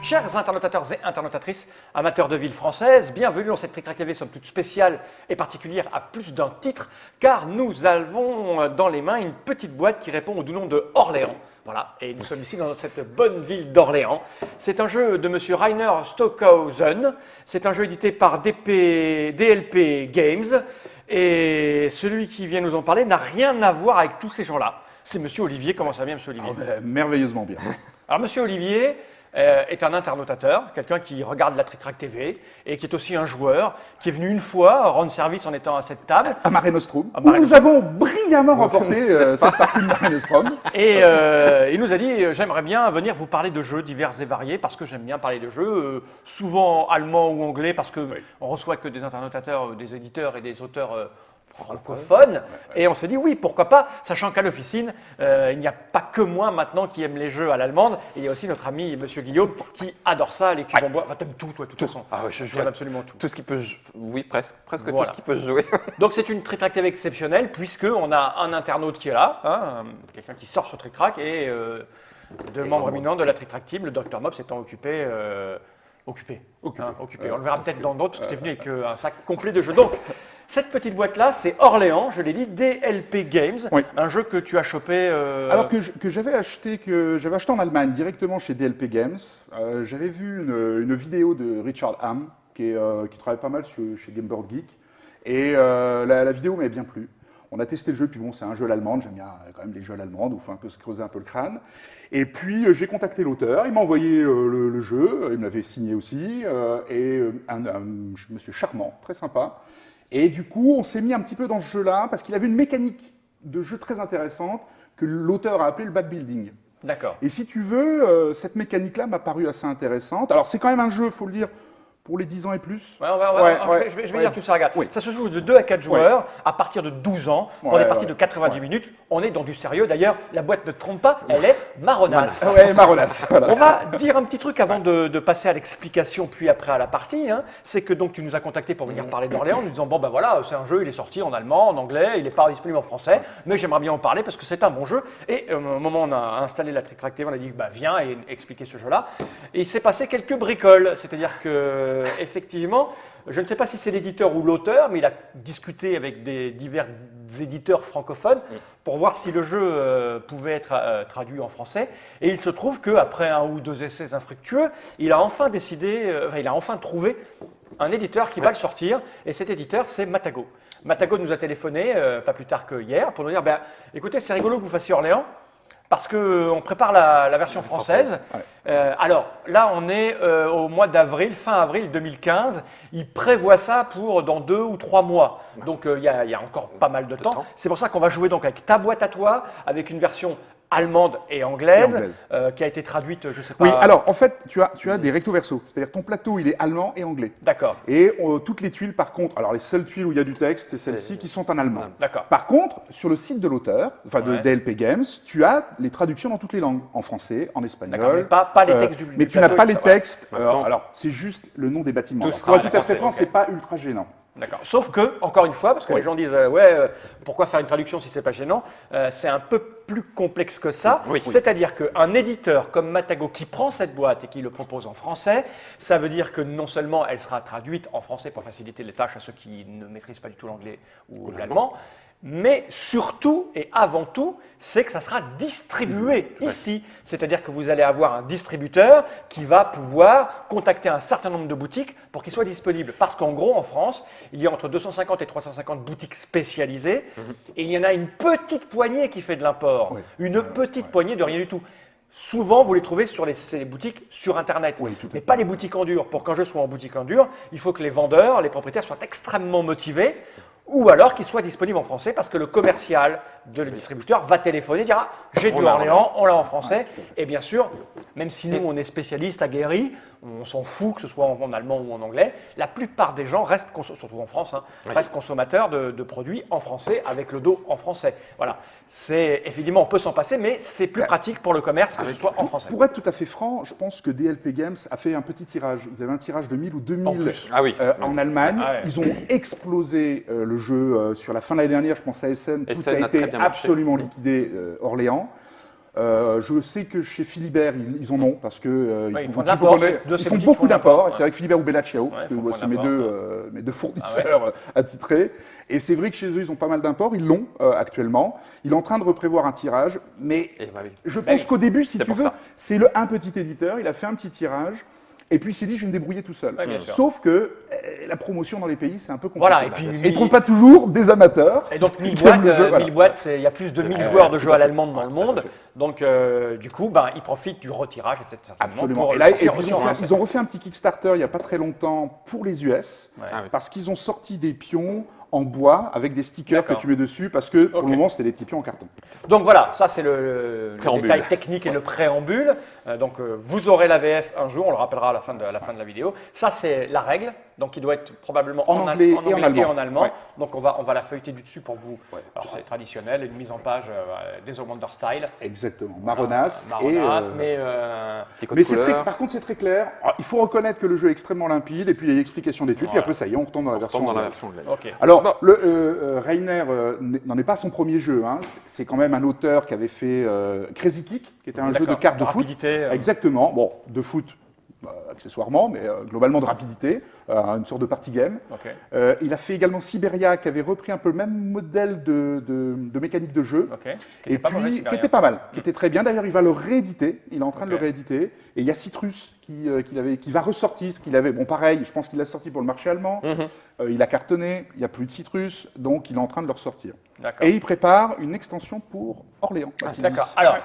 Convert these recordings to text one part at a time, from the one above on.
Chers internautateurs et internautatrices, amateurs de villes françaises, bienvenue dans cette Trick Track TV, somme toute spéciale et particulière à plus d'un titre, car nous avons dans les mains une petite boîte qui répond au doux nom de Orléans. Voilà, et nous sommes ici dans cette bonne ville d'Orléans. C'est un jeu de monsieur Rainer Stockhausen, c'est un jeu édité par DLP Games, et celui qui vient nous en parler n'a rien à voir avec tous ces gens-là. C'est monsieur Olivier. Comment ça va bien, monsieur Olivier? Merveilleusement bien. Alors, monsieur Olivier est un internautateur, quelqu'un qui regarde la Trick Track TV et qui est aussi un joueur, qui est venu une fois rendre service en étant à cette table. À Mare Nostrum, où nous avons brillamment remporté cette partie de Mare Nostrum. Et il nous a dit, j'aimerais bien venir vous parler de jeux divers et variés, parce que j'aime bien parler de jeux, souvent allemand ou anglais, parce qu'on reçoit que des internautateurs, des éditeurs et des auteurs francophone, et on s'est dit oui, pourquoi pas, sachant qu'à l'officine, il n'y a pas que moi maintenant qui aime les jeux à l'allemande, il y a aussi notre ami monsieur Guillaume qui adore ça, les cubes en bois, enfin t'aimes tout toi de toute façon. Ah ouais, je joue absolument tout. Tout ce qui peut, oui presque Voilà. tout ce qui peut se jouer. Donc c'est une Trick Track TV exceptionnelle, puisqu'on a un internaute qui est là, hein, quelqu'un qui sort sur Trick Track, et deux membres éminents de la Trick Track Team, le Dr Mob s'étant occupé. Occupé. On le verra peut-être dans d'autres, parce que tu es venu avec un sac complet de jeux. Donc, cette petite boîte-là, c'est Orléans, je l'ai dit, DLP Games, un jeu que tu as chopé… Alors que j'avais acheté en Allemagne, directement chez DLP Games. J'avais vu une vidéo de Richard Ham, qui travaille pas mal chez Game Board Geek, et la vidéo m'avait bien plu. On a testé le jeu, puis bon, c'est un jeu à l'allemande, j'aime bien quand même les jeux à l'allemande, où il faut un peu se creuser un peu le crâne. Et puis j'ai contacté l'auteur, il m'a envoyé le jeu, il me l'avait signé aussi, et un monsieur charmant, très sympa. Et du coup, on s'est mis un petit peu dans ce jeu-là, parce qu'il avait une mécanique de jeu très intéressante, que l'auteur a appelé le backbuilding. D'accord. Et si tu veux, cette mécanique-là m'a paru assez intéressante. Alors c'est quand même un jeu, il faut le dire, pour les 10 ans et plus. Je vais dire tout ça, regarde. Ça se joue de 2 à 4 joueurs à partir de 12 ans pour des parties de 90 minutes. On est dans du sérieux. D'ailleurs, la boîte ne trompe pas, elle est marronasse. Ouais, marronasse. Voilà. On va dire un petit truc avant de passer à l'explication, puis après à la partie. Hein. C'est que donc tu nous as contacté pour venir parler d'Orléans en nous disant bon ben voilà, c'est un jeu, il est sorti en allemand, en anglais, il n'est pas disponible en français, mais j'aimerais bien en parler parce que c'est un bon jeu. Et au moment où on a installé la Trick Track TV, on a dit bah viens et expliquer ce jeu-là. Et il s'est passé quelques bricoles, c'est-à-dire que effectivement, je ne sais pas si c'est l'éditeur ou l'auteur, mais il a discuté avec divers éditeurs francophones pour voir si le jeu pouvait être traduit en français. Et il se trouve qu'après 1 ou 2 essais infructueux, il a enfin il a enfin trouvé un éditeur qui va le sortir. Et cet éditeur, c'est Matago. Matago nous a téléphoné pas plus tard que hier pour nous dire écoutez, c'est rigolo que vous fassiez Orléans. Parce qu'on prépare la version française. Alors là, on est au mois d'avril, fin avril 2015. Ils prévoient ça pour dans 2 ou 3 mois. Donc il y a encore pas mal de temps. C'est pour ça qu'on va jouer donc avec ta boîte à toi, avec une version allemande et anglaise. Qui a été traduite, je sais pas… Oui, alors en fait, tu as des recto verso. C'est-à-dire ton plateau, il est allemand et anglais. D'accord. Et toutes les tuiles, par contre, alors les seules tuiles où il y a du texte, c'est celles-ci qui sont en allemand. D'accord. Par contre, sur le site de l'auteur, enfin de DLP Games, tu as les traductions dans toutes les langues, en français, en espagnol. Mais pas les textes du mais tu n'as pas les textes. Alors, c'est juste le nom des bâtiments. Pour être tout à fait franc, c'est pas ultra gênant. D'accord. Sauf que, encore une fois, parce que les gens disent pourquoi faire une traduction si c'est pas gênant, c'est un peu plus complexe que ça. C'est-à-dire qu'un éditeur comme Matago qui prend cette boîte et qui le propose en français, ça veut dire que non seulement elle sera traduite en français pour faciliter les tâches à ceux qui ne maîtrisent pas du tout l'anglais ou l'allemand, mais surtout et avant tout, c'est que ça sera distribué ici. C'est-à-dire que vous allez avoir un distributeur qui va pouvoir contacter un certain nombre de boutiques pour qu'il soit disponible. Parce qu'en gros, en France, il y a entre 250 et 350 boutiques spécialisées et il y en a une petite poignée qui fait de l'import. Une petite poignée de rien du tout. Souvent, vous les trouvez sur les boutiques sur Internet, mais pas les boutiques en dur. Pour qu'un jeu soit en boutique en dur, il faut que les vendeurs, les propriétaires soient extrêmement motivés ou alors qu'il soit disponible en français parce que le commercial de le distributeur va téléphoner et dira j'ai du Orléans, on l'a en français. Et bien sûr, même si nous on est spécialistes aguerris, on s'en fout que ce soit en allemand ou en anglais, la plupart des gens restent, surtout en France, restent consommateurs de produits en français avec le dos en français. Voilà. C'est évidemment on peut s'en passer, mais c'est plus pratique pour le commerce que ce soit en français. Pour être tout à fait franc, je pense que DLP Games a fait un petit tirage. Ils avaient un tirage de 1000 ou 2000 en Allemagne. Ils ont explosé le jeu sur la fin de l'année dernière. Je pense à Essen. Tout a été absolument liquidé Orléans. Je sais que chez Philibert, ils en ont parce que ils font de l'import. Ils font beaucoup d'imports. C'est avec Philibert ou Bella Ciao, parce que c'est mes deux fournisseurs attitrés. Et c'est vrai que chez eux, ils ont pas mal d'imports. Ils l'ont actuellement. Il est en train de reprévoir un tirage, mais je pense qu'au début, si tu veux, c'est un petit éditeur. Il a fait un petit tirage. Et puis il s'est dit, je vais me débrouiller tout seul. Sauf que la promotion dans les pays, c'est un peu compliqué. Voilà, et puis ils ne trouvent pas toujours des amateurs. Et donc 1000 boîtes, il y a plus de 1000 joueurs de jeux à l'allemande dans le monde. Donc du coup, ils profitent du retirage, etc. Absolument. Et puis, ils ont refait un petit Kickstarter il n'y a pas très longtemps pour les US, parce qu'ils ont sorti des pions en bois avec des stickers que tu mets dessus, parce que pour le moment, c'était des petits pions en carton. Donc voilà, ça c'est le détail technique et le préambule. Donc vous aurez la VF un jour, on le rappellera à la fin de la vidéo. Ça c'est la règle, donc il doit être probablement en anglais et en allemand. Ouais. Donc on va la feuilleter du dessus pour vous. Ouais, alors c'est traditionnel, une mise en page des Wonder Style. Exactement, marronasse. Mais par contre c'est très clair. Alors, il faut reconnaître que le jeu est extrêmement limpide, et puis il y a l'explication d'études, puis après ça y est, on retombe dans la version anglaise. Okay. Alors, Rainer n'en est pas son premier jeu. Hein. C'est quand même un auteur qui avait fait Crazy Kick, qui était un jeu de cartes de foot. Exactement. Bon, de foot accessoirement, mais globalement de rapidité, une sorte de party game. Okay. Il a fait également Siberia, qui avait repris un peu le même modèle de mécanique de jeu, et puis qui était pas mal, qui était très bien. D'ailleurs, il va le rééditer. Il est en train de le rééditer. Et il y a Citrus qui va ressortir ce qu'il avait. Bon, pareil, je pense qu'il l'a sorti pour le marché allemand. Il a cartonné, il n'y a plus de Citrus, donc il est en train de le ressortir. Et il prépare une extension pour Orléans. D'accord. Alors,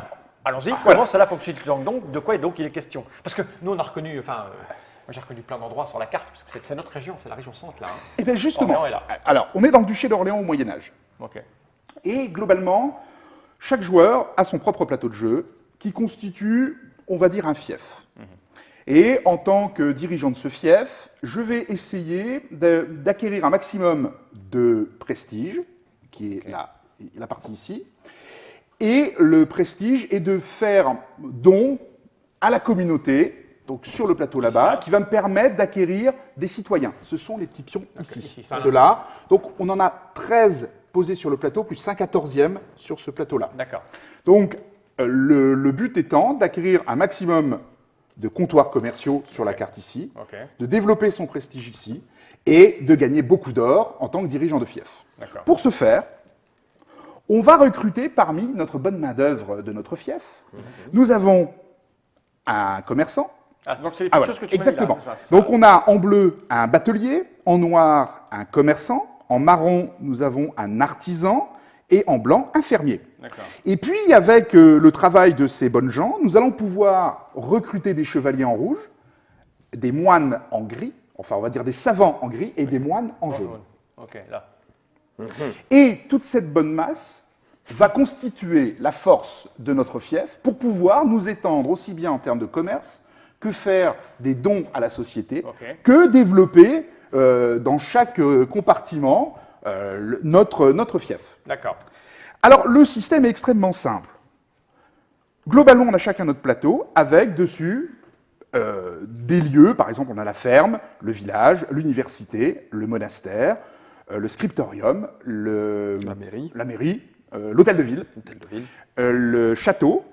allons-y. Comment cela fonctionne donc? De quoi donc il est question? Parce que nous, on a reconnu, moi j'ai reconnu plein d'endroits sur la carte, parce que c'est notre région, c'est la région centre là. Hein. Et bien justement, alors on est dans le duché d'Orléans au Moyen-Âge. Et globalement, chaque joueur a son propre plateau de jeu qui constitue, on va dire, un fief. Et en tant que dirigeant de ce fief, je vais essayer d'acquérir un maximum de prestige, qui est la partie ici. Et le prestige est de faire don à la communauté, donc sur le plateau là-bas, qui va me permettre d'acquérir des citoyens. Ce sont les petits pions ici, ceux-là. Donc on en a 13 posés sur le plateau, plus un 14e sur ce plateau-là. D'accord. Donc le but étant d'acquérir un maximum de comptoirs commerciaux sur la carte ici, de développer son prestige ici, et de gagner beaucoup d'or en tant que dirigeant de fief. Pour ce faire, on va recruter parmi notre bonne main-d'œuvre de notre fief. Nous avons un commerçant. Donc c'est les petites choses que tu exactement. M'as dit là, c'est ça. Donc on a en bleu un batelier, en noir un commerçant, en marron nous avons un artisan et en blanc un fermier. Et puis avec le travail de ces bonnes gens, nous allons pouvoir recruter des chevaliers en rouge, des moines en gris, enfin on va dire des savants en gris et des moines en jaune. Et toute cette bonne masse va constituer la force de notre fief pour pouvoir nous étendre aussi bien en termes de commerce que faire des dons à la société, que développer dans chaque compartiment notre fief. D'accord. Alors le système est extrêmement simple. Globalement, on a chacun notre plateau avec dessus des lieux, par exemple on a la ferme, le village, l'université, le monastère, le scriptorium, la mairie, l'hôtel de ville, le château,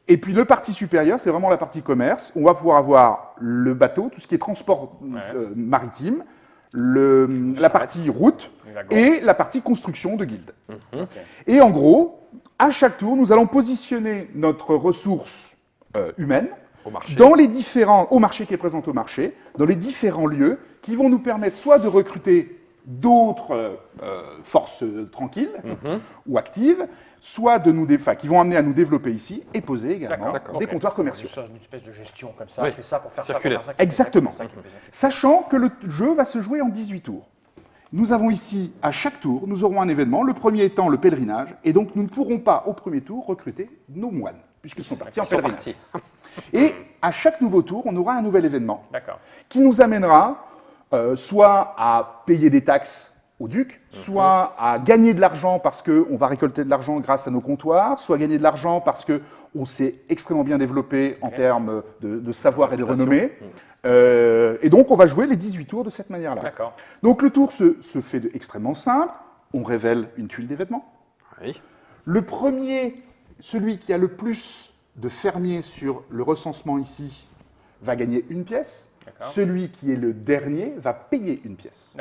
et puis le parti supérieur, c'est vraiment la partie commerce. On va pouvoir avoir le bateau, tout ce qui est transport maritime, la partie route et la partie construction de guildes. Et en gros, à chaque tour, nous allons positionner notre ressource humaine au marché qui est présent au marché, dans les différents lieux qui vont nous permettre soit de recruter d'autres forces tranquilles ou actives, soit qui vont amener à nous développer ici et poser également des comptoirs commerciaux. C'est une espèce de gestion comme ça, je fais ça pour faire circulaire. ça. Exactement. Sachant que le jeu va se jouer en 18 tours. Nous avons ici, à chaque tour, nous aurons un événement, le premier étant le pèlerinage, et donc nous ne pourrons pas, au premier tour, recruter nos moines, puisqu'ils sont partis en pèlerinage. Et à chaque nouveau tour, on aura un nouvel événement qui nous amènera soit à payer des taxes au duc, soit à gagner de l'argent parce qu'on va récolter de l'argent grâce à nos comptoirs, soit gagner de l'argent parce qu'on s'est extrêmement bien développé en termes de savoir et de renommée. Et donc, on va jouer les 18 tours de cette manière-là. Donc, le tour se fait extrêmement simple. On révèle une tuile d'événement. Le premier celui qui a le plus de fermiers sur le recensement ici va gagner une pièce. Celui qui est le dernier va payer une pièce.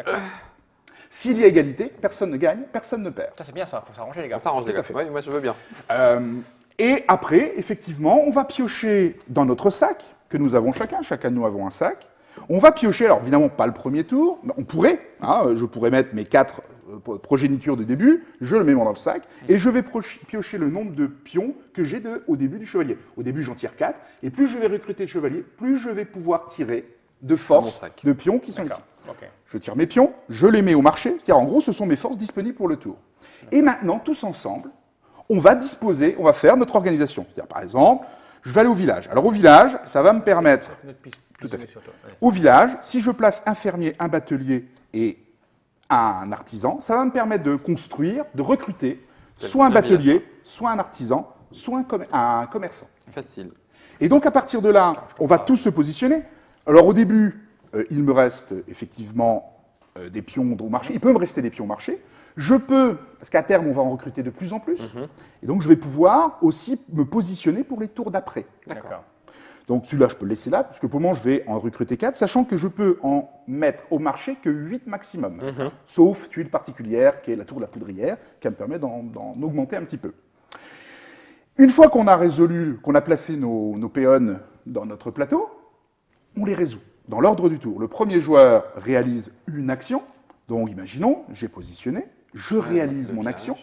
S'il y a égalité, personne ne gagne, personne ne perd. Ça, c'est bien ça, il faut s'arranger, les gars. On s'arrange, les gars. Oui, moi, je veux bien. Et après, effectivement, on va piocher dans notre sac, que nous avons chacun de nous avons un sac. On va piocher, alors évidemment, pas le premier tour, mais on pourrait, je pourrais mettre mes 4 progénitures de début, je le mets dans le sac, et je vais piocher le nombre de pions que j'ai au début du chevalier. Au début, j'en tire 4, et plus je vais recruter de chevaliers, plus je vais pouvoir tirer de forces de pions qui sont ici. Je tire mes pions, je les mets au marché, car en gros, ce sont mes forces disponibles pour le tour. Et maintenant, tous ensemble, on va disposer, on va faire notre organisation. C'est-à-dire, par exemple, je vais aller au village. Alors au village, ça va me permettre... Tout à fait. Au village, si je place un fermier, un batelier et un artisan, ça va me permettre de construire, de recruter soit un batelier, soit un artisan, soit un commerçant. Facile. Et donc à partir de là, on va tous se positionner. Alors au début, il me reste effectivement des pions au marché. Il peut me rester des pions au marché. Je peux, parce qu'à terme, on va en recruter de plus en plus. Et donc je vais pouvoir aussi me positionner pour les tours d'après. D'accord. Donc celui-là, je peux le laisser là, parce que pour le moment, je vais en recruter 4, sachant que je peux en mettre au marché que 8 maximum, sauf tuile particulière, qui est la tour de la poudrière, qui me permet d'en augmenter un petit peu. Une fois qu'on a résolu, qu'on a placé nos péons dans notre plateau, on les résout dans l'ordre du tour. Le premier joueur réalise une action, donc imaginons, j'ai positionné, je réalise mon action,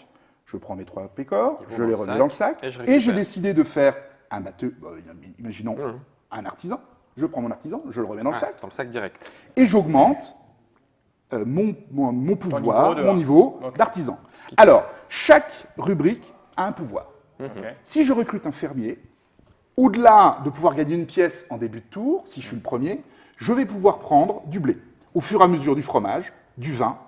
je prends mes 3 pécores, je les remets dans le sac, et j'ai décidé de faire un batteur, imaginons un artisan, je prends mon artisan, je le remets dans le sac. Dans le sac direct. Et j'augmente mon pouvoir, mon niveau d'artisan. Alors, chaque rubrique a un pouvoir. Si je recrute un fermier, au-delà de pouvoir gagner une pièce en début de tour, si je suis le premier, je vais pouvoir prendre du blé, au fur et à mesure du fromage, du vin,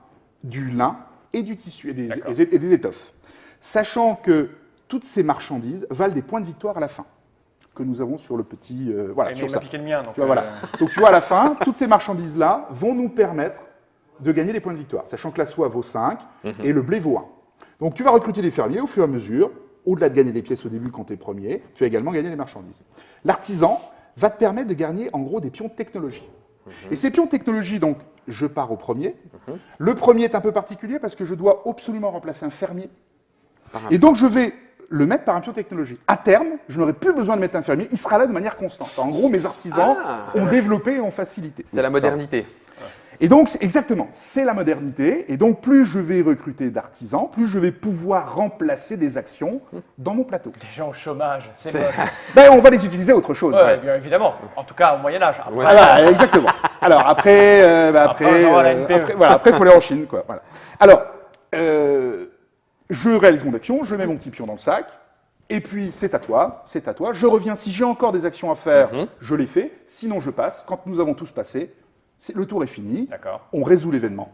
du lin et du tissu et des étoffes. Sachant que toutes ces marchandises valent des points de victoire à la fin, que nous avons sur le petit... voilà, sur ça. Piqué le mien, donc, voilà. Donc tu vois, à la fin, toutes ces marchandises-là vont nous permettre de gagner des points de victoire, sachant que la soie vaut 5 et le blé vaut 1. Donc tu vas recruter des fermiers au fur et à mesure, au-delà de gagner des pièces au début quand tu es premier, tu vas également gagner des marchandises. L'artisan va te permettre de gagner en gros des pions de technologie. Et ces pions de technologie, donc, je pars au premier. Le premier est un peu particulier parce que je dois absolument remplacer un fermier. Et donc je vais le mettre par un pion technologie. À terme, je n'aurai plus besoin de mettre un fermier, il sera là de manière constante. En gros, mes artisans ont développé et ont facilité. C'est la modernité. Et donc, exactement, c'est la modernité. Et donc, plus je vais recruter d'artisans, plus je vais pouvoir remplacer des actions dans mon plateau. Des gens au chômage, c'est moche. Ben, on va les utiliser à autre chose. Bien évidemment. En tout cas, au Moyen-Âge. Voilà, exactement. Alors, après, il faut aller en Chine, quoi. Voilà. Alors, je réalise mon action, je mets mon petit pion dans le sac, et puis c'est à toi, je reviens, si j'ai encore des actions à faire, je les fais, sinon je passe, quand nous avons tous passé, le tour est fini, on résout l'événement,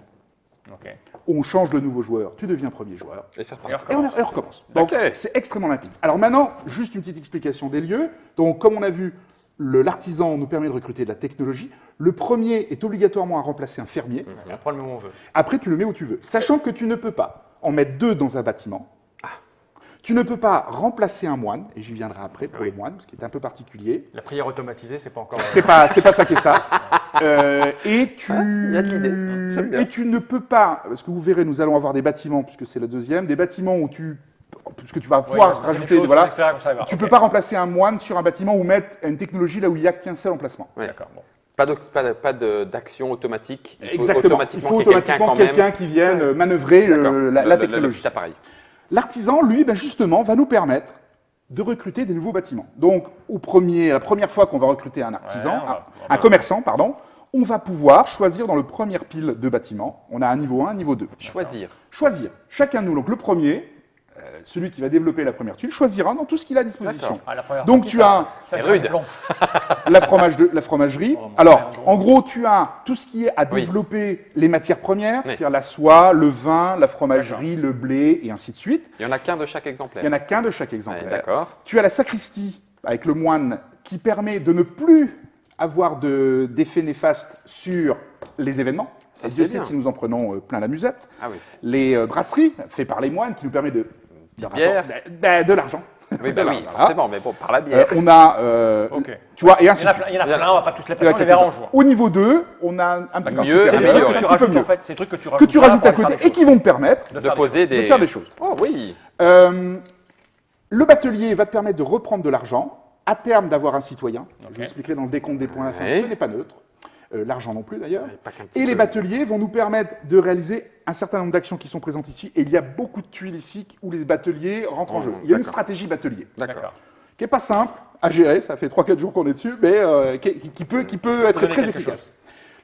on change de nouveau joueur, tu deviens premier joueur, et on recommence. Donc c'est extrêmement limpide. Alors maintenant, juste une petite explication des lieux, donc comme on a vu, l'artisan nous permet de recruter de la technologie. Le premier est obligatoirement à remplacer un fermier. Après, on le met où on veut. Après, tu le mets où tu veux. Sachant que tu ne peux pas en mettre 2 dans un bâtiment. Tu ne peux pas remplacer un moine, et j'y viendrai après pour le moine, parce qu'il est un peu particulier. La prière automatisée, c'est pas encore... C'est pas ça qui est ça. Et tu ne peux pas, parce que vous verrez, nous allons avoir des bâtiments, puisque c'est le deuxième, des bâtiments où puisque tu vas pouvoir rajouter, voilà, tu ne peux pas remplacer un moine sur un bâtiment ou mettre une technologie là où il n'y a qu'un seul emplacement. D'accord. Bon. Pas d'action automatique. Il faut automatiquement quelqu'un qui vienne manœuvrer la technologie. L'artisan, lui, justement, va nous permettre de recruter des nouveaux bâtiments. Donc, la première fois qu'on va recruter un artisan, un commerçant, pardon, on va pouvoir choisir dans le premier pile de bâtiments. On a un niveau 1, un niveau 2. Choisir. Chacun de nous. Donc, le premier, celui qui va développer la première tuile, choisira dans tout ce qu'il a à disposition. Donc, tu as la fromagerie. Alors, en gros, tu as tout ce qui est à développer les matières premières, c'est-à-dire la soie, le vin, la fromagerie, le blé, et ainsi de suite. Il n'y en a qu'un de chaque exemplaire. D'accord. Tu as la sacristie, avec le moine, qui permet de ne plus avoir d'effets néfastes sur les événements. Et Dieu sait si nous en prenons plein la musette. Les brasseries, faites par les moines, qui nous permettent de l'argent. Oui, bah oui, Voilà. forcément, mais bon, par la bière. On a, Ok. tu vois, et ainsi Il y en de a suite. plein, il y en a plein, on va pas tous les Il y en a passer, on les verra en quelques-uns. jouant. Au niveau 2, on a un petit peu mieux, C'est c'est des meilleur. trucs que tu un petit peu rajoutes mieux. en fait, c'est des trucs que tu que rajoutes tu rajoutes à pour aller côté faire et des qui vont te permettre choses. De faire des poser de faire des choses. Oh oui. Le batelier va te permettre de reprendre de l'argent, à terme d'avoir un citoyen. Je vous expliquerai dans le décompte des points à la fin, Ouais. ce n'est pas neutre. L'argent non plus d'ailleurs. Ouais, pas qu'un petit Et les peu. bateliers vont nous permettre de réaliser un certain nombre d'actions qui sont présentes ici. Et il y a beaucoup de tuiles ici où les bateliers rentrent en jeu. Il y a une d'accord. stratégie batelier D'accord. qui n'est pas simple à gérer, ça fait 3-4 jours qu'on est dessus, mais qui peut être donner très quelque efficace.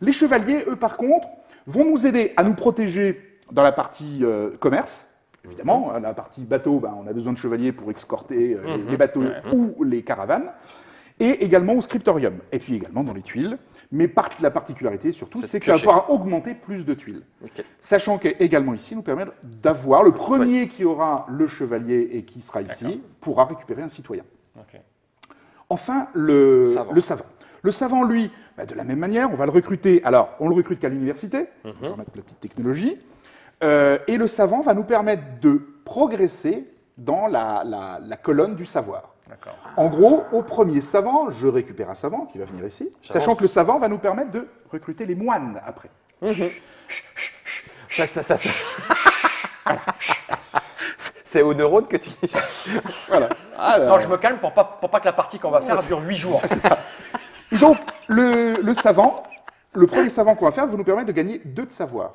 Les chevaliers, eux, par contre, vont nous aider à nous protéger dans la partie commerce. Évidemment, la partie bateau, on a besoin de chevaliers pour escorter les bateaux ou les caravanes. Et également au scriptorium. Et puis également dans les tuiles. Mais la particularité surtout, C'est c'est que ça va piocher. pouvoir augmenter plus de tuiles. Ok. Sachant qu'également ici, nous permet d'avoir le premier qui aura le chevalier et qui sera ici, pourra récupérer un citoyen. Ok. Enfin, le Savant. savant. Le savant, lui, de la même manière, on va le recruter. Alors, on le recrute qu'à l'université. Je vais remettre la petite technologie. Et le savant va nous permettre de progresser dans la colonne du savoir. D'accord. En gros, au premier savant, je récupère un savant qui va venir ici, sachant que le savant va nous permettre de recruter les moines après. Ça. C'est aux neurones que tu dis. Voilà. Non, je me calme pour pas que la partie qu'on va faire dure 8 jours. Et donc, le savant, le premier savant qu'on va faire va nous permettre de gagner 2 de savoir.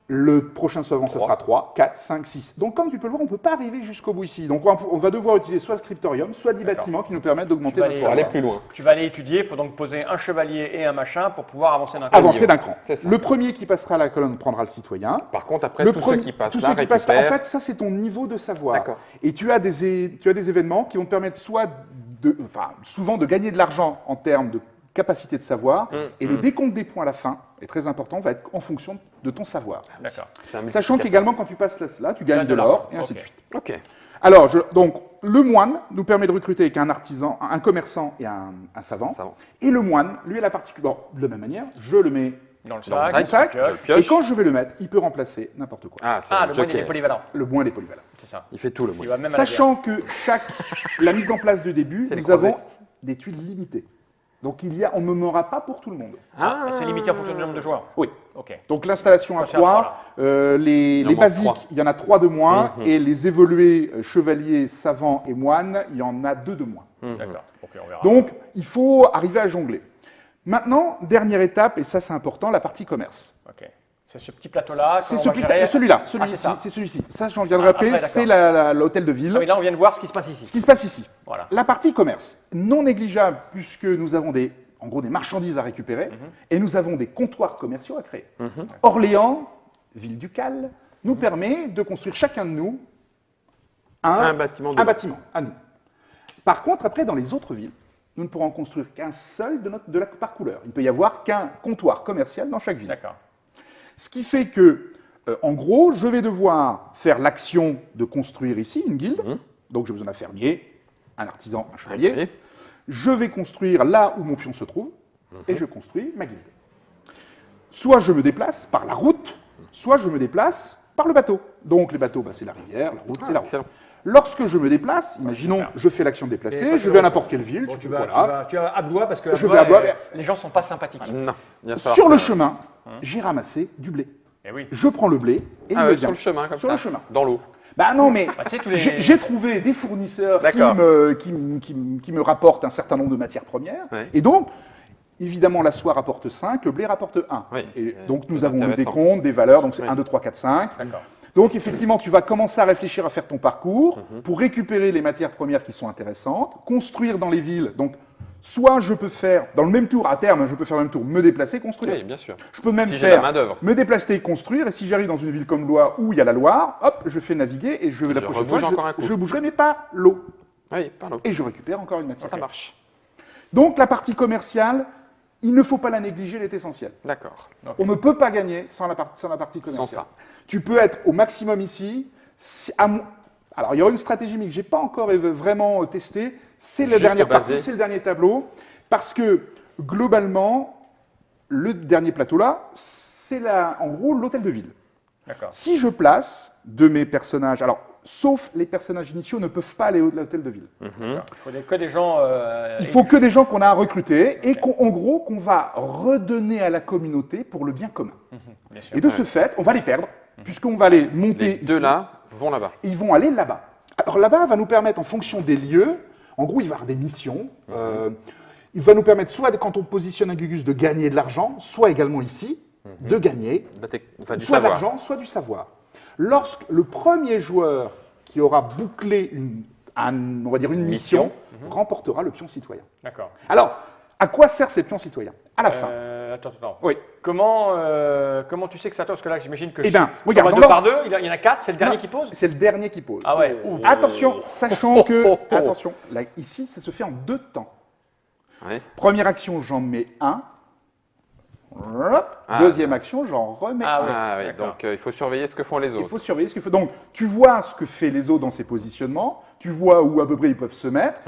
Le prochain savant, ça sera 3, 4, 5, 6. Donc, comme tu peux le voir, on ne peut pas arriver jusqu'au bout ici. Donc, on va devoir utiliser soit le scriptorium, soit 10 bâtiments qui nous permettent d'augmenter Tu vas notre aller- Pour savoir. aller plus loin. Tu vas aller étudier, il faut donc poser un chevalier et un machin pour pouvoir avancer d'un cran. Avancer d'un cran. C'est ça. Le premier qui passera à la colonne prendra le citoyen. Par contre, après, Le tous premier- ceux qui passent tous là ceux qui passent là, récupèrent. en fait, ça, c'est ton niveau de savoir. D'accord. Et tu as des événements qui vont te permettre souvent de gagner de l'argent en termes de capacité de savoir. Et le décompte des points à la fin est très important, va être en fonction de ton savoir. D'accord. C'est un Sachant qu'également, quand tu passes là, tu gagnes de l'or, et ainsi de suite. Ok. Alors, donc, le moine nous permet de recruter avec un artisan, un commerçant et un savant. Savant. Et le moine, lui, a la particularité. Bon, de la même manière, je le mets Dans le Dans le sac, dans le sac, tu pioches. je pioche. et quand je vais le mettre, il peut remplacer n'importe quoi. Ah, c'est Ah, un le moine, il est joker. polyvalent. Le moine est polyvalent. C'est ça. Il fait tout le Il monde. va même à la Sachant que la mise en place de début, C'est les nous avons croisés. des tuiles limitées. Donc on n'en aura pas pour tout le monde. guerre. C'est limité en fonction du nombre de joueurs. Oui. Ok. Donc l'installation à Faut faire 3, les Il en manque basiques, 3. il y en a 3 de moins, et les évolués chevaliers, savants et moines, il y en a 2 de moins. D'accord. Ok, on verra. Donc il faut arriver à jongler. Maintenant, dernière étape, et ça c'est important, la partie commerce. Ok. C'est ce petit plateau-là. C'est qu'on va gérer. celui-là, Ah, c'est ça. c'est celui-ci. Ça, j'en viendrai après, Après, c'est l'hôtel de ville. Ah oui, là, on vient de voir ce qui se passe ici. Ce qui se passe ici. Voilà. La partie commerce, non négligeable, puisque nous avons en gros des marchandises à récupérer, et nous avons des comptoirs commerciaux à créer. Orléans, ville ducale, nous permet de construire chacun de nous Un bâtiment de un bâtiment à nous. Par contre, après, dans les autres villes, nous ne pourrons en construire qu'un seul par couleur. Il ne peut y avoir qu'un comptoir commercial dans chaque ville. D'accord. Ce qui fait que, en gros, je vais devoir faire l'action de construire ici une guilde. Donc, j'ai besoin d'un fermier, un artisan, un chevalier. Ok. Je vais construire là où mon pion se trouve et je construis ma guilde. Soit je me déplace par la route, soit je me déplace par le bateau. Donc, les bateaux, c'est la rivière, la route, c'est la route. Excellent. Lorsque je me déplace, imaginons, je fais l'action de déplacer, je vais à n'importe quelle ville. Bon, tu tu peux- vas, voilà. tu vas à Blois parce que Je vais à Blois, les gens sont pas sympathiques. Non. Il va falloir Sur le faire- chemin, j'ai ramassé du blé. Eh oui. Je prends le blé et Ah il ouais, me vient. sur le chemin, comme Sur ça. le chemin. Dans l'eau. Bah non, mais Bah, tu sais, tous les- j'ai trouvé des fournisseurs D'accord. qui me rapportent un certain nombre de matières premières. Ouais. Et donc, évidemment, la soie rapporte 5, le blé rapporte 1. Oui. Et donc, nous C'est avons le intéressant. décompte, des valeurs, donc c'est Oui. 1, 2, 3, 4, 5. D'accord. Donc, effectivement, tu vas commencer à réfléchir à faire ton parcours pour récupérer les matières premières qui sont intéressantes, construire dans les villes. Donc, soit je peux faire, dans le même tour, à terme, je peux faire le même tour, me déplacer, construire. Oui, bien sûr. Je peux même Si j'ai la faire main-d'œuvre. me déplacer et construire. Et si j'arrive dans une ville comme Blois où il y a la Loire, hop, je fais naviguer et la Je prochaine fois, rebouge encore un coup. je bougerai, mais pas l'eau. Oui, par l'eau. Et je récupère encore une matière. Ça marche. Donc la partie commerciale, il ne faut pas la négliger, elle est essentielle. D'accord. On ne peut pas gagner sans la partie commerciale. Sans ça. Tu peux être au maximum ici. Alors il y aura une stratégie, mais que je n'ai pas encore vraiment testée. C'est la Juste dernière basé. partie, c'est le dernier tableau. Parce que globalement, le dernier plateau là, c'est en gros l'hôtel de ville. D'accord. Si je place de mes personnages, alors sauf les personnages initiaux ne peuvent pas aller au l'hôtel de ville. Il faut que des gens. Il faut que des gens qu'on a recrutés et qu'en gros qu'on va redonner à la communauté pour le bien commun. Bien sûr. Et de ce fait, on va les perdre puisqu'on va les monter Les deux ici. là vont là-bas. Ils vont aller là-bas. Alors là-bas va nous permettre, en fonction des lieux, en gros, il va y avoir des missions. Il va nous permettre, soit quand on positionne un Gugus, de gagner de l'argent, soit également ici, de gagner, Enfin, du soit de savoir. l'argent, soit du savoir. Lorsque le premier joueur qui aura bouclé on va dire une mission, remportera le pion citoyen. D'accord. Alors, à quoi servent ces pions citoyens? À la fin. Attends. Oui. Comment tu sais que ça toi? Parce que là, j'imagine que Eh bien, si regarde, on va dans deux par deux, il y en a 4, c'est le dernier Non, qui pose? C'est le dernier qui pose. Ah ouais. Ouh. Attention, sachant que, attention, là, ici, ça se fait en 2 temps. Ouais. Première action, j'en mets un. Deuxième action, j'en remets Ah un. oui. Ah oui, D'accord. donc il faut surveiller ce que font les Il autres. faut surveiller ce qu'il faut. Donc, tu vois ce que fait les autres dans ces positionnements, tu vois où à peu près ils peuvent se mettre.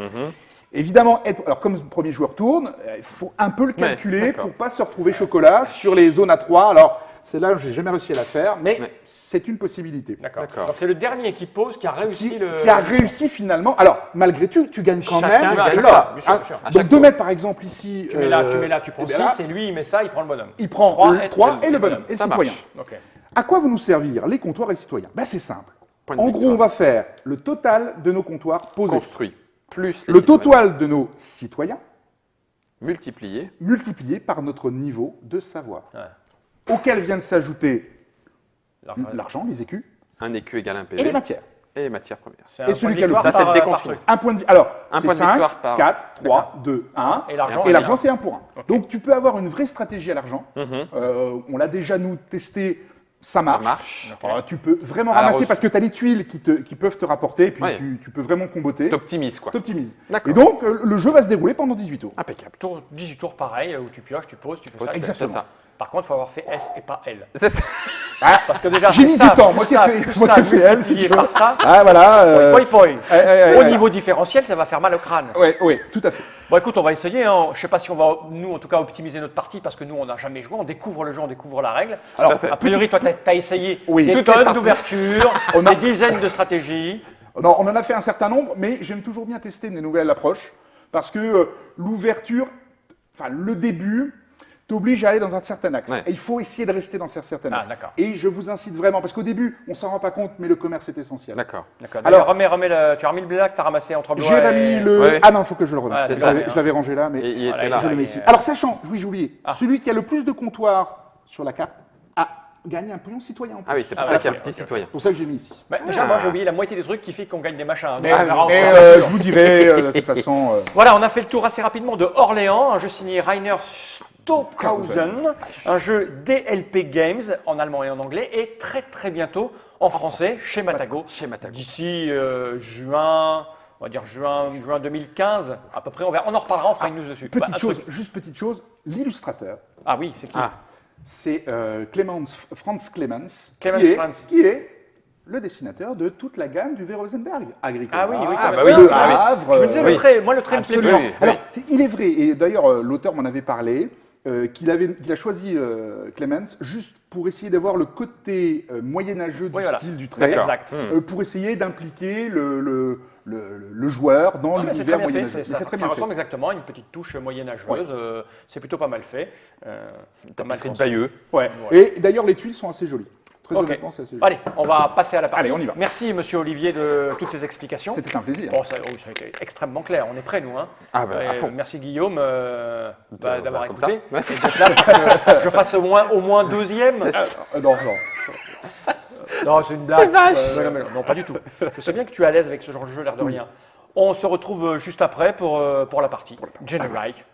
Évidemment, alors comme le premier joueur tourne, il faut un peu le calculer d'accord. pour ne pas se retrouver chocolat sur les zones à 3. Alors, celle-là, je n'ai jamais réussi à la faire, mais Ouais. c'est une possibilité. D'accord. D'accord. Donc c'est le dernier qui pose qui a réussi Qui a réussi finalement. Alors, malgré tout, tu gagnes quand Chacun même. gagne Alors, ça, bien sûr, hein, bien sûr. À donc, chaque 2 tour. mètres par exemple ici. Tu mets là, tu prends eh 6, bien là, et lui, il met ça, il prend le bonhomme. il prend 3 le 3 et le bonhomme, et le Ça citoyen. marche. Ok. À quoi vont nous servir les comptoirs et les citoyens? C'est simple. Point de En victoire. gros, on va faire le total de nos comptoirs posés. Construit. Plus les Le citoyens. total de nos citoyens Multiplié. multiplié par notre niveau de savoir, Ouais. auquel vient de s'ajouter L'argent. l'argent, les écus, Un écu égale un et PV. les matières. Et les matières premières. C'est Et un point celui de qui a le victoire plus- Ça, c'est par- le par déconstruit. truc. Un point de vie. Alors, Un c'est point de 5, victoire par- 4, 3, 2, 1. Et l'argent, Et l'argent, c'est 1 pour 1. Donc, tu peux avoir une vraie stratégie à l'argent. On l'a déjà, nous, testé. Ça marche. marche. Tu peux vraiment À la ramasser reçue. parce que tu as les tuiles qui peuvent te rapporter. Et puis, Ouais. tu peux vraiment comboter. T'optimises quoi. T'optimises. D'accord. Et donc, le jeu va se dérouler pendant 18 tours. Impeccable. 18 tours pareil, où tu pioches, tu poses, tu fais ça. tu fais Exactement. C'est ça. Par contre, il faut avoir fait S et pas L. C'est ça. Parce que déjà, J'ai c'est mis ça, du temps. plus Moi qui ai ça, fait, plus moi ça, qui ai fait elle, si multiplié tu veux. par ça. Ah, voilà. Poi, poi. Au ouais, niveau différentiel, ça va faire mal au crâne. ouais, tout à fait. Bon, écoute, on va essayer. Hein. Je ne sais pas si on va, nous, en tout cas, optimiser notre partie parce que nous, on n'a jamais joué. On découvre le jeu, on découvre la règle. à fait. A priori, toi, tu as essayé Oui. des Toutes les tonnes stratégies. d'ouvertures, On a- des dizaines de stratégies. Non, on en a fait un certain nombre, mais j'aime toujours bien tester des nouvelles approches parce que l'ouverture, enfin le début, t'oblige à aller dans un certain axe. Ouais. Et il faut essayer de rester dans un certain Ah, axe. d'accord. Et je vous incite vraiment, parce qu'au début, on s'en rend pas compte, mais le commerce est essentiel. D'accord. D'accord. Alors- Alors, tu as remis le black que tu as ramassé entre blois J'ai remis le. Ouais. Ah non, il faut que je le remette. Ouais, Je c'est l'avais- ça. je l'avais rangé là, mais Et il Voilà, était là. je le mets il- ici. Alors, sachant, oui, j'ai oublié, Ah. celui qui a le plus de comptoirs sur la carte a gagné un pognon citoyen en plus. Ah oui, c'est pour Ah ça ouais, qu'il y a un ok, petit ok. citoyen. C'est pour ça que j'ai mis ici. Bah, déjà, moi, j'ai oublié la moitié des trucs qui fait qu'on gagne des machins. Donc, Mais, on verra, on mais, fera. je vous dirai, de toute façon. Voilà, on a fait le tour assez rapidement de Orléans, un jeu signé Rainer Stockhausen, un jeu DLP Games en allemand et en anglais, et très très bientôt en français chez Matago. Chez Matago. D'ici juin, on va dire juin 2015 à peu près. On en reparlera, on fera une news dessus. Bah, Petite un chose, truc. juste petite chose, l'illustrateur, Ah oui, c'est qui? Ah, c'est Franz Clemens, Clemens qui est, Franz. qui est le dessinateur de toute la gamme du V. Rosenberg. Agricola, Ah oui, oui, Ah, quand bah même. oui, Le ah oui. Havre. Je me disais, oui. le trait, moi le trait me plaît Absolument. bien. Oui. Alors, il est vrai, et d'ailleurs, l'auteur m'en avait parlé, qu'il a choisi Clemens juste pour essayer d'avoir le côté moyenâgeux du Oui, voilà. style du trait, D'accord. Exact. pour essayer d'impliquer le joueur dans Non, mais c'est très l'univers bien fait, moyenâgeux. Mais ça, c'est très ça bien ressemble fait. exactement à une petite touche moyenâgeuse, c'est plutôt pas mal fait. Pas mal tapisserie de construit. Bayeux. Ouais. Voilà. Et d'ailleurs, les tuiles sont assez jolies. Très Ok. honnêtement, c'est assez joli. Allez, on va passer à la partie. Allez, on y va. Merci, monsieur Olivier, de toutes ces explications. C'était un plaisir. Bon, ça a été extrêmement clair, on est prêts, nous. Hein. Ah bah, à fond. Merci, Guillaume, d'avoir comme écouté. ça. Ouais, Et d'être là pour que je fasse au moins deuxième. Non. Non, c'est une blague. vache. Non, non, pas du tout. Je sais bien que tu es à l'aise avec ce genre de jeu, l'air de rien. On se retrouve juste après pour la partie. Generic.